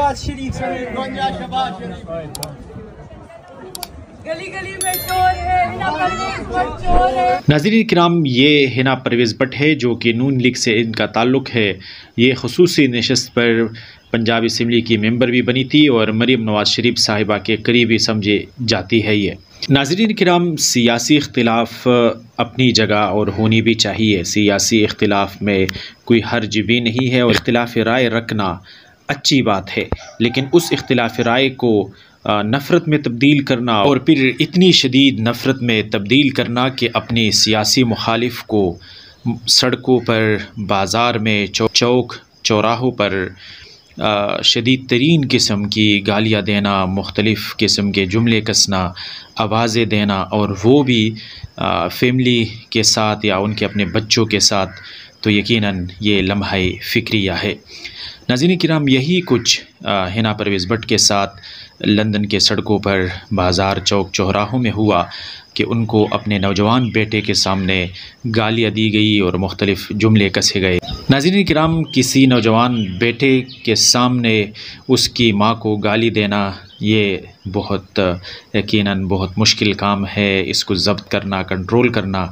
नवाज शरीफ से गली गली में चोर है, हिना परवेज भट्ट चोर है। नाज़रीन किराम, ये हिना परवेज भट्ट है जो कि नून लीग से इनका ताल्लुक़ है। ये ख़ुसूसी नशस्त पर पंजाब असम्बली की मेंबर भी बनी थी और मरीम नवाज शरीफ साहिबा के करीबी समझी जाती है। ये नाज़रीन किराम, सियासी इख्तिलाफ अपनी जगह और होनी भी चाहिए। सियासी इख्तिलाफ में कोई हर्ज भी नहीं है और इख्तिलाफ राय रखना अच्छी बात है, लेकिन उस इख्तिलाफ राय को नफ़रत में तब्दील करना और फिर इतनी शदीद नफ़रत में तब्दील करना कि अपने सियासी मुखालिफ को सड़कों पर, बाज़ार में, चौक चौराहों पर शदीद तरीन किस्म की गालियाँ देना, मुख्तलिफ़ किस्म के जुमले कसना, आवाज़ें देना, और वो भी फैमिली के साथ या उनके अपने बच्चों के साथ, तो यकीनन ये लम्हा फ़िक्रिया है। नाज़रीन किराम, यही कुछ हिना परवेज भट्ट के साथ लंदन के सड़कों पर, बाज़ार, चौक चौराहों में हुआ कि उनको अपने नौजवान बेटे के सामने गालियाँ दी गई और मुख्तलिफ़ जुमले कसे गए। नाज़रीन किराम, किसी नौजवान बेटे के सामने उसकी माँ को गाली देना ये बहुत यकीनन बहुत मुश्किल काम है। इसको ज़ब्त करना, कंट्रोल करना।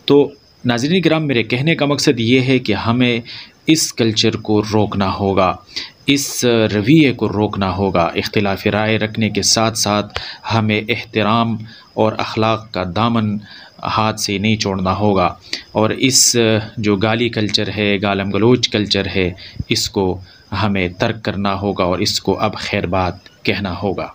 तो नाज़रीन किराम, मेरे कहने का मकसद ये है कि हमें इस कल्चर को रोकना होगा, इस रवैये को रोकना होगा। इख्तिलाफ़ राय रखने के साथ साथ हमें एहतराम और अखलाक का दामन हाथ से नहीं छोड़ना होगा, और इस जो गाली कल्चर है, गालम गलोच कल्चर है, इसको हमें तर्क करना होगा और इसको अब खैर बात कहना होगा।